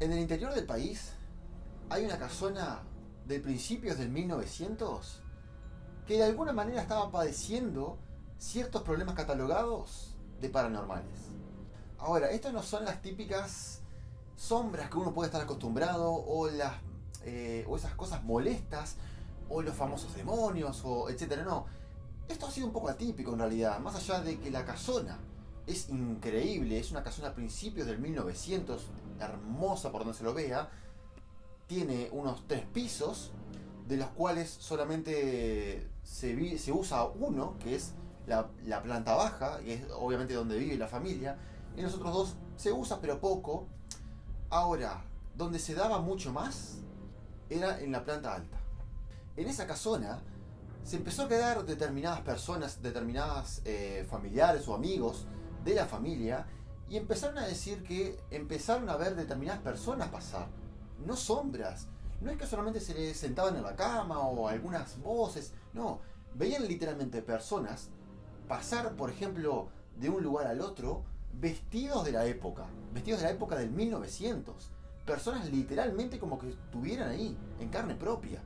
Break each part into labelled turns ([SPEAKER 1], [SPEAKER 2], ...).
[SPEAKER 1] En el interior del país hay una casona de principios del 1900 que de alguna manera estaba padeciendo ciertos problemas catalogados de paranormales. Ahora, estas no son las típicas sombras que uno puede estar acostumbrado o esas cosas molestas o los famosos demonios o etcétera. No, esto ha sido un poco atípico en realidad, más allá de que la casona es increíble, es una casona a principios del 1900, hermosa por donde se lo vea, tiene unos 3 pisos, de los cuales solamente se usa uno, que es la planta baja, que es obviamente donde vive la familia, y los otros 2 se usa pero poco. Ahora, donde se daba mucho más era en la planta alta. En esa casona se empezó a quedar determinadas personas, determinadas familiares o amigos de la familia, y empezaron a decir que empezaron a ver determinadas personas pasar, no sombras. No es que solamente se les sentaban en la cama o algunas voces, no, veían literalmente personas pasar, por ejemplo, de un lugar al otro, vestidos de la época del 1900. Personas literalmente como que estuvieran ahí, en carne propia.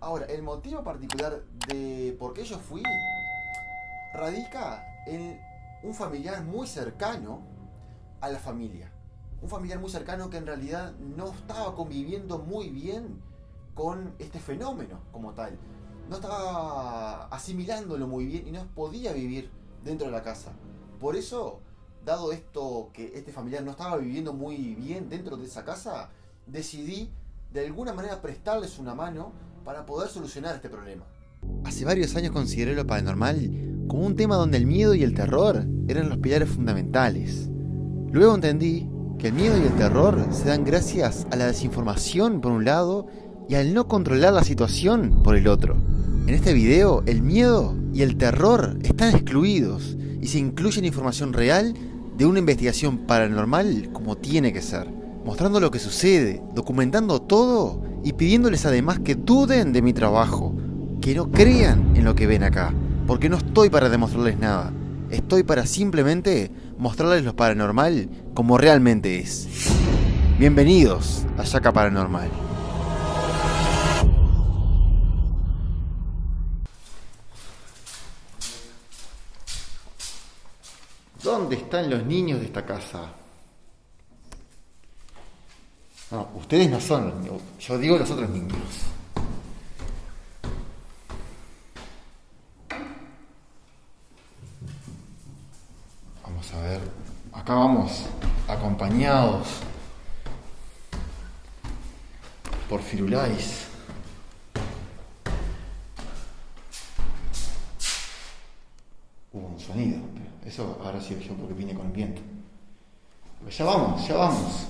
[SPEAKER 1] Ahora, el motivo particular de por qué yo fui radica en un familiar muy cercano a la familia. Un familiar muy cercano que en realidad no estaba conviviendo muy bien con este fenómeno como tal. No estaba asimilándolo muy bien y no podía vivir dentro de la casa. Por eso, dado esto que este familiar no estaba viviendo muy bien dentro de esa casa, decidí de alguna manera prestarles una mano para poder solucionar este problema. Hace varios años consideré lo paranormal como un tema donde el miedo y el terror eran los pilares fundamentales. Luego entendí que el miedo y el terror se dan gracias a la desinformación por un lado y al no controlar la situación por el otro. En este video, el miedo y el terror están excluidos y se incluye información real de una investigación paranormal como tiene que ser, mostrando lo que sucede, documentando todo y pidiéndoles además que duden de mi trabajo, que no crean en lo que ven acá, porque no estoy para demostrarles nada, estoy para simplemente mostrarles lo paranormal como realmente es. Bienvenidos a Yaca Paranormal. ¿Dónde están los niños de esta casa? No, ustedes no son los niños, yo digo los otros niños. Vamos a ver, acá vamos acompañados por Firulais. Hubo un sonido, pero eso habrá sido yo porque vine con el viento. Pero ya vamos, ya vamos.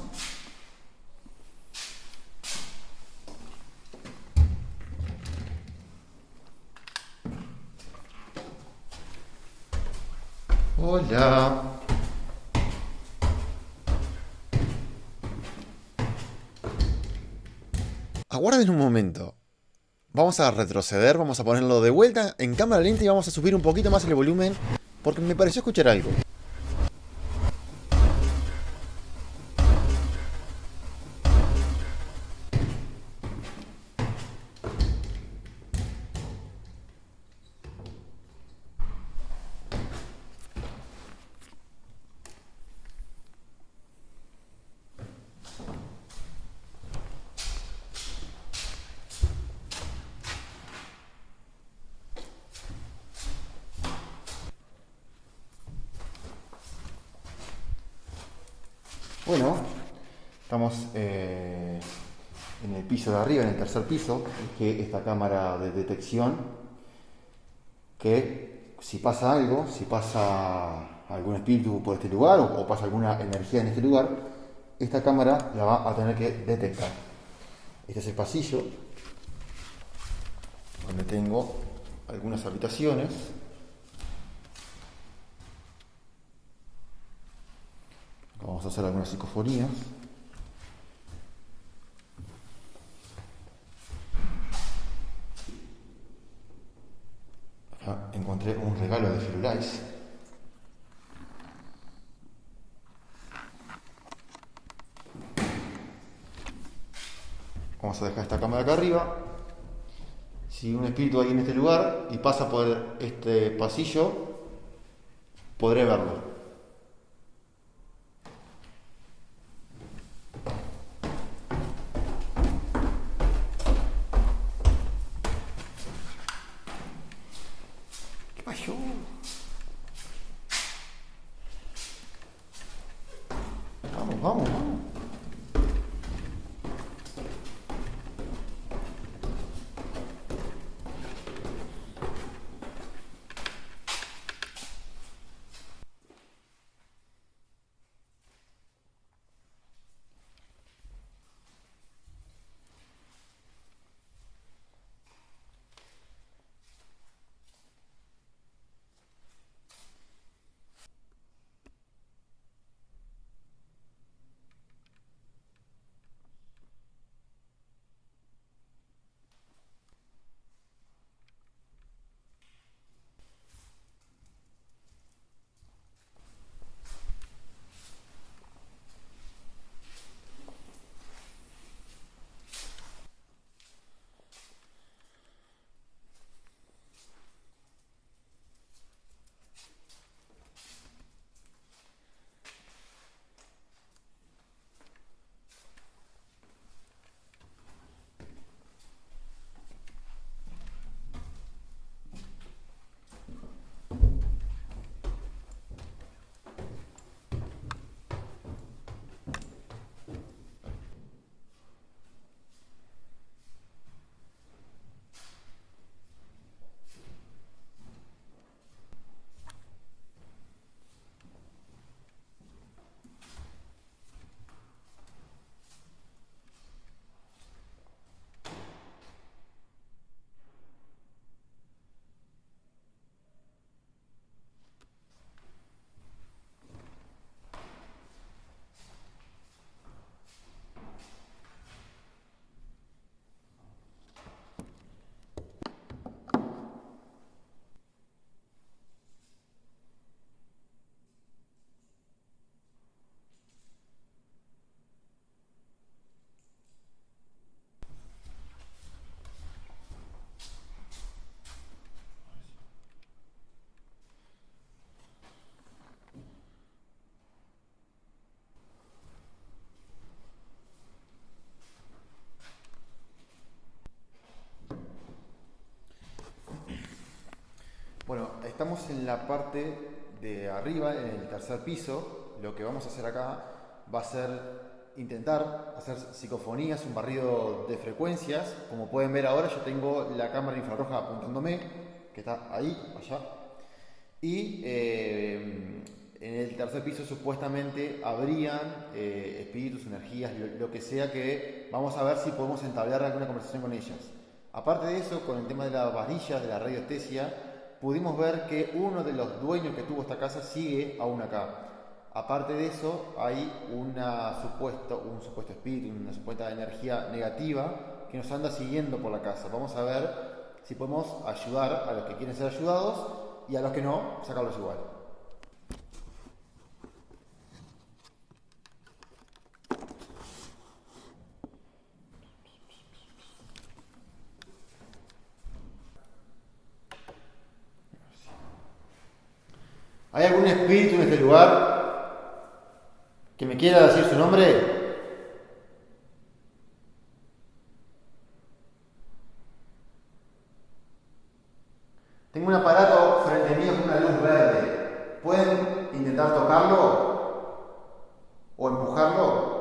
[SPEAKER 1] Hola. Aguarden un momento. Vamos a retroceder, vamos a ponerlo de vuelta en cámara lenta y vamos a subir un poquito más el volumen porque me pareció escuchar algo. Bueno, estamos en el piso de arriba, en el tercer piso, que esta cámara de detección, que si pasa algo, si pasa algún espíritu por este lugar o pasa alguna energía en este lugar, esta cámara la va a tener que detectar. Este es el pasillo, donde tengo algunas habitaciones. Vamos a hacer algunas psicofonías. Acá encontré un regalo de Firulais. Vamos a dejar esta cámara acá arriba. Si un espíritu hay en este lugar y pasa por este pasillo, podré verlo. ¿Qué pasó? Vamos, vamos, vamos. Bueno, estamos en la parte de arriba, en el tercer piso. Lo que vamos a hacer acá va a ser intentar hacer psicofonías, un barrido de frecuencias. Como pueden ver ahora, yo tengo la cámara infrarroja apuntándome, que está ahí, allá. Y en el tercer piso supuestamente habrían espíritus, energías, lo que sea, que vamos a ver si podemos entablar alguna conversación con ellas. Aparte de eso, con el tema de las varillas, de la radiestesia, pudimos ver que uno de los dueños que tuvo esta casa sigue aún acá. Aparte de eso, hay un supuesto espíritu, una supuesta energía negativa que nos anda siguiendo por la casa. Vamos a ver si podemos ayudar a los que quieren ser ayudados y a los que no, sacarlos igual. ¿Hay algún espíritu en este lugar que me quiera decir su nombre? Tengo un aparato frente mío con una luz verde. ¿Pueden intentar tocarlo o empujarlo?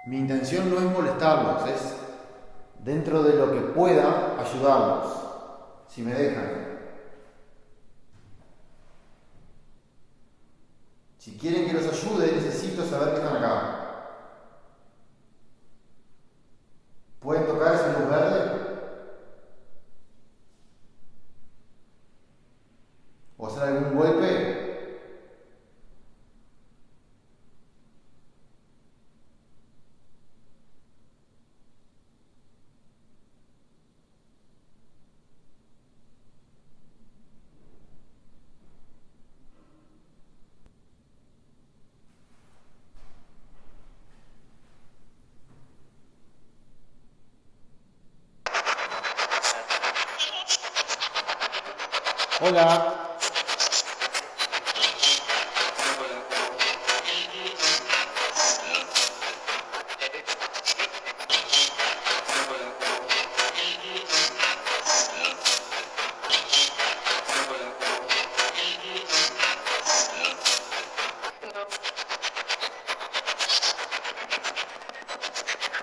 [SPEAKER 1] Mi intención no es molestarlos, es dentro de lo que pueda ayudarlos, si me dejan. Si quieren que los ayude, necesito saber que están acá. ¿Pueden tocar esa luz verde? ¿O hacer algún golpe? Hola.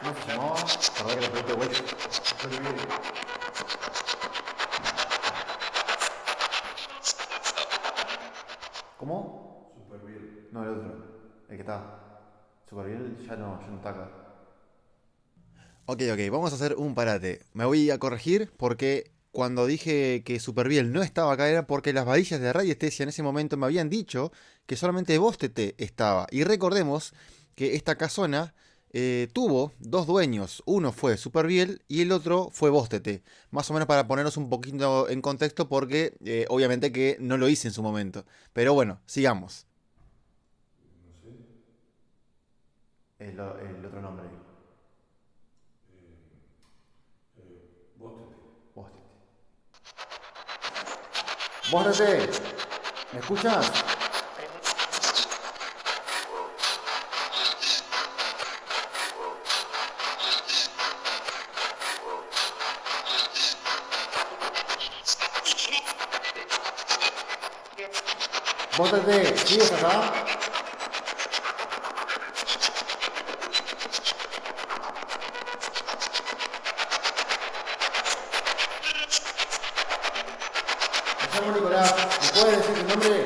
[SPEAKER 1] ¿Cómo se llamaba? Perdón que le pregunte vuelta. ¿Cómo? Superviel. No, el otro. El que está. Superviel ya no está acá. Ok, vamos a hacer un parate. Me voy a corregir porque cuando dije que Superviel no estaba acá era porque las varillas de radiestesia en ese momento me habían dicho que solamente Bostete estaba. Y recordemos que esta casona tuvo dos dueños. Uno fue Superviel y el otro fue Bostete. Más o menos para ponernos un poquito en contexto porque obviamente que no lo hice en su momento. Pero bueno, sigamos. El otro nombre. Bostete. Bostete, ¿me escuchas? Bostete, ¿sigues acá? Me llamo Nicolás, ¿me puedes decir tu nombre?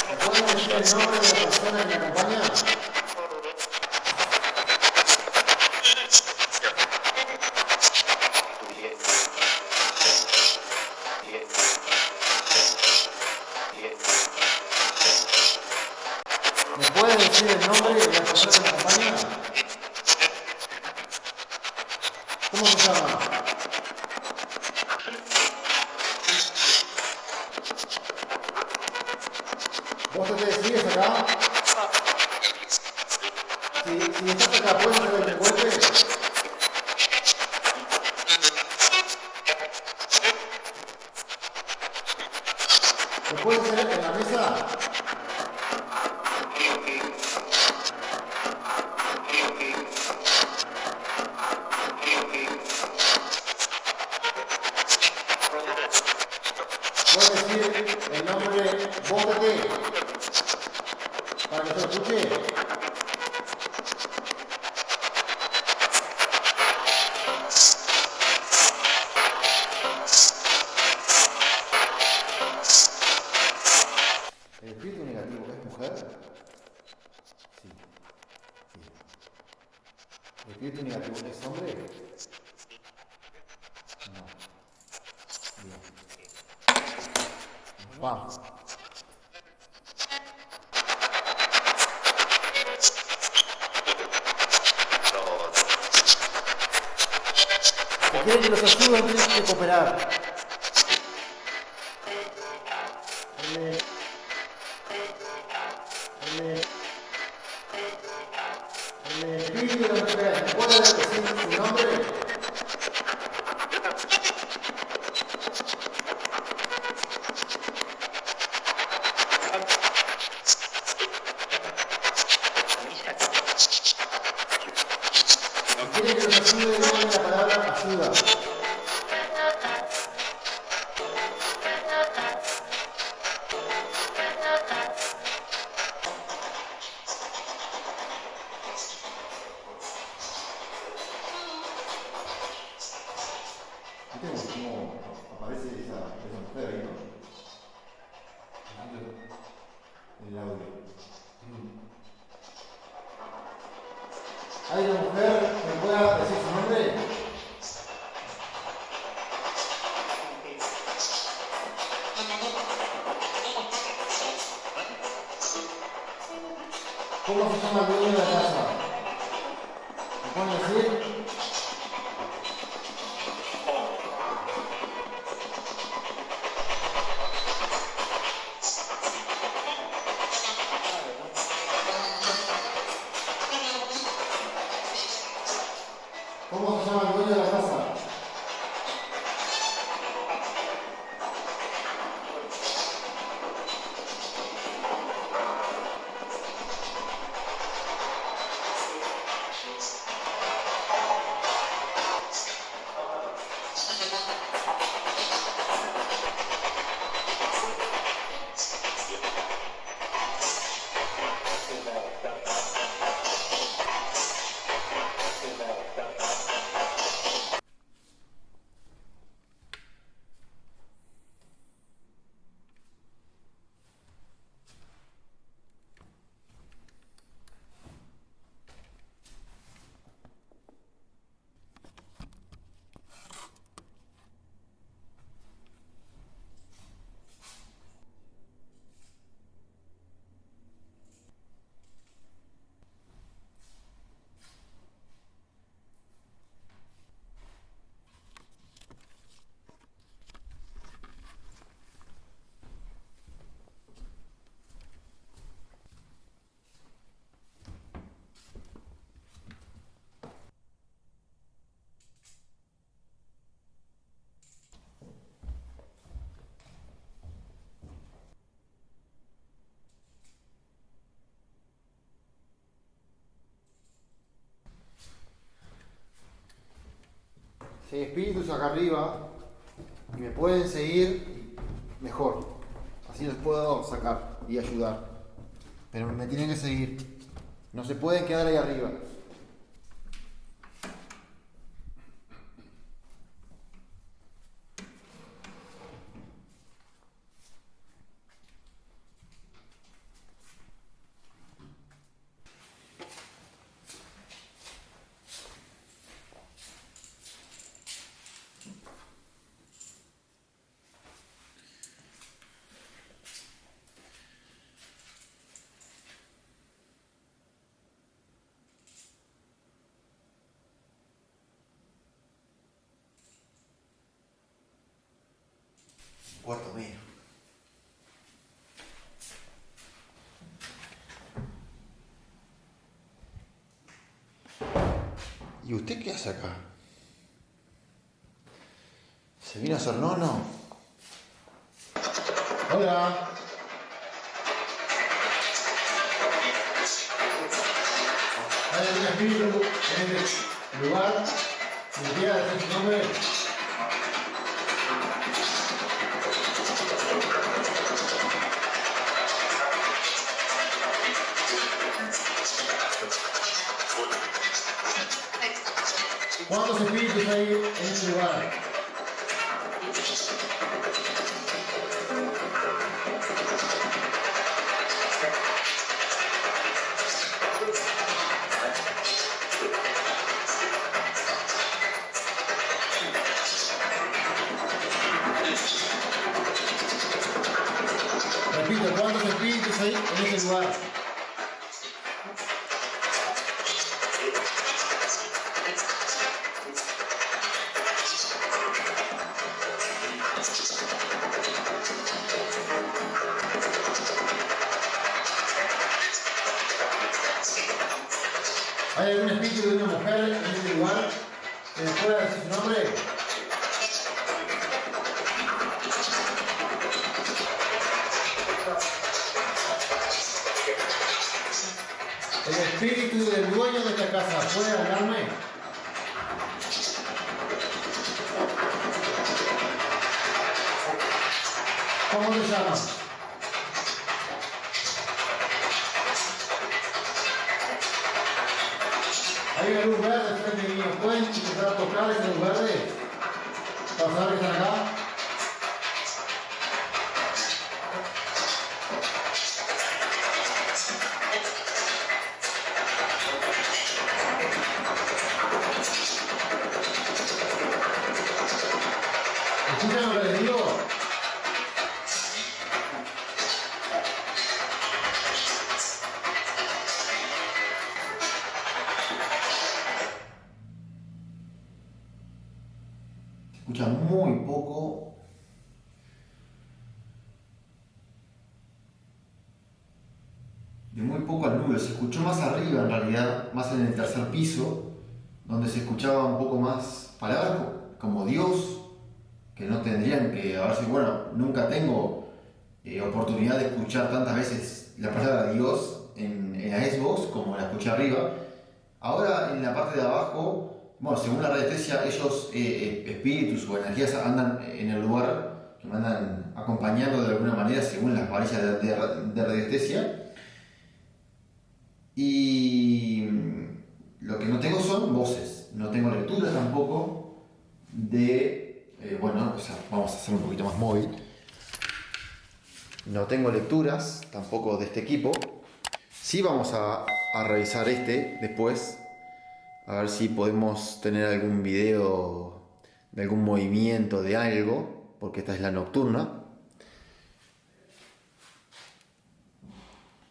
[SPEAKER 1] ¿Me puedes decir el nombre de la persona que me acompaña? ¿Me puedes decir el nombre de la persona que me acompaña? ¿Cómo se llama? ¿Vos te sigues acá? Si estás acá, ¿puedes hacer el golpe? ¿Lo puedes hacer en la mesa? ¿Puedes decir el nombre Bótate para que se lo escuche? ¿El espíritu negativo es mujer? Sí. ¿El espíritu negativo es hombre? No. Bien. Vamos. Si quieren que los ayuden, tienen que cooperar. El espíritu de la mujer, ¿me puede decir su nombre? Si quieren que los ayude, digan la palabra ayuda. ¿Viste cómo aparece esa mujer ahí, no? En el audio. ¿Hay una mujer que me pueda decir su nombre? ¿Cómo se llama el dueño de la casa? ¿Me pueden decir? Si hay espíritus acá arriba y me pueden seguir, mejor. Así los puedo sacar y ayudar. Pero me tienen que seguir. No se pueden quedar ahí arriba. Cuarto mío. ¿Y usted qué hace acá? ¿Se vino a hacer nono? Hola. ¿Hay algún espíritu en este lugar? ¿Me quiere decir su nombre? ¿Cuántos espíritus hay en este lugar? Repito, ¿cuántos espíritus hay en este lugar? ¿Hay algún espíritu de una mujer en este lugar que me pueda decir su nombre? ¿El espíritu del dueño de esta casa puede hablarme? ¿Cómo te llamas? Hay una luz verde frente mío. ¿Pueden intentar tocar esa luz verde? ¿Para saber que están acá? ¿Escuchan lo que les digo? Escucha muy poco. De muy poco al nube. Se escuchó más arriba en realidad, más en el tercer piso, donde se escuchaba un poco más palabras como Dios, que no tendrían que haberse. Bueno, nunca tengo oportunidad de escuchar tantas veces la palabra Dios en la Xbox como la escuché arriba. Ahora en la parte de abajo, bueno, según la radiestesia, ellos, espíritus o energías, andan en el lugar, que me andan acompañando de alguna manera según las varillas de radiestesia. Y lo que no tengo son voces, no tengo lectura tampoco de, bueno, o sea, vamos a hacer un poquito más móvil. No tengo lecturas tampoco de este equipo. Sí vamos a revisar este después, a ver si podemos tener algún video de algún movimiento de algo, porque esta es la nocturna.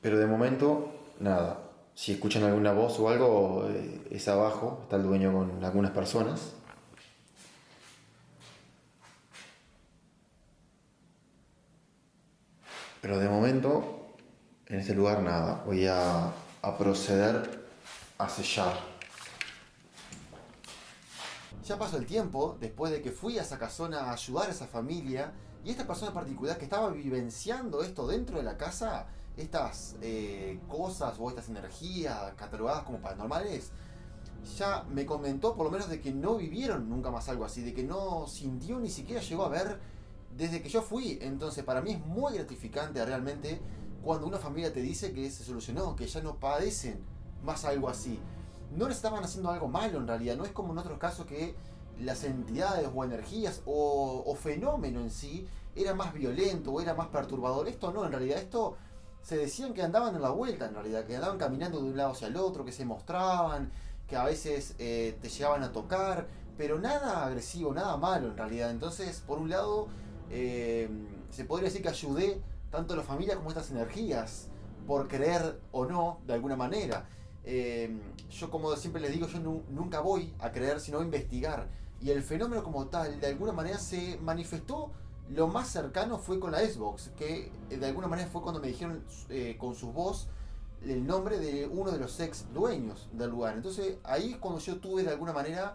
[SPEAKER 1] Pero de momento, nada. Si escuchan alguna voz o algo, es abajo, está el dueño con algunas personas. Pero de momento, en este lugar nada. Voy a proceder a sellar. Ya pasó el tiempo, después de que fui a esa casona a ayudar a esa familia, y esta persona en particular que estaba vivenciando esto dentro de la casa, estas cosas o estas energías catalogadas como paranormales, ya me comentó por lo menos de que no vivieron nunca más algo así, de que no sintió ni siquiera llegó a ver desde que yo fui. Entonces para mí es muy gratificante realmente cuando una familia te dice que se solucionó, que ya no padecen más algo así. No le estaban haciendo algo malo en realidad, no es como en otros casos que las entidades o energías o fenómeno en sí era más violento o era más perturbador. Esto no, en realidad esto se decían que andaban en la vuelta en realidad, que andaban caminando de un lado hacia el otro, que se mostraban, que a veces te llegaban a tocar, pero nada agresivo, nada malo en realidad. Entonces, por un lado, se podría decir que ayudé tanto a la familia como a estas energías, por creer o no, de alguna manera. Yo, como siempre les digo, yo nunca voy a creer, sino a investigar. Y el fenómeno como tal, de alguna manera se manifestó. Lo más cercano fue con la Xbox, que de alguna manera fue cuando me dijeron con su voz el nombre de uno de los ex dueños del lugar. Entonces ahí es cuando yo tuve de alguna manera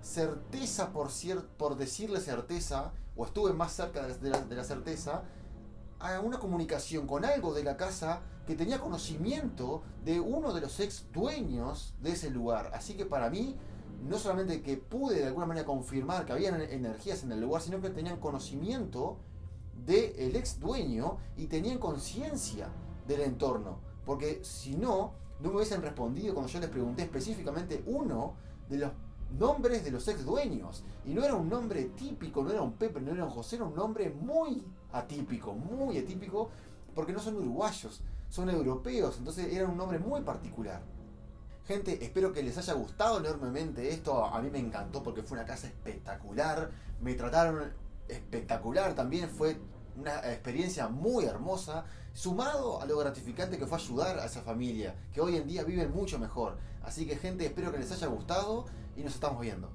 [SPEAKER 1] certeza, por decirle certeza, o estuve más cerca de la certeza, a una comunicación con algo de la casa que tenía conocimiento de uno de los ex dueños de ese lugar. Así que para mí, no solamente que pude de alguna manera confirmar que había energías en el lugar, sino que tenían conocimiento del ex dueño y tenían conciencia del entorno. Porque si no, no me hubiesen respondido cuando yo les pregunté específicamente uno de los nombres de los ex dueños. Y no era un nombre típico, no era un Pepe, no era un José, era un nombre muy atípico, porque no son uruguayos, son europeos, entonces era un nombre muy particular. Gente, espero que les haya gustado enormemente esto. A mí me encantó porque fue una casa espectacular. Me trataron espectacular también. Fue una experiencia muy hermosa. Sumado a lo gratificante que fue ayudar a esa familia, que hoy en día viven mucho mejor. Así que, gente, espero que les haya gustado y nos estamos viendo.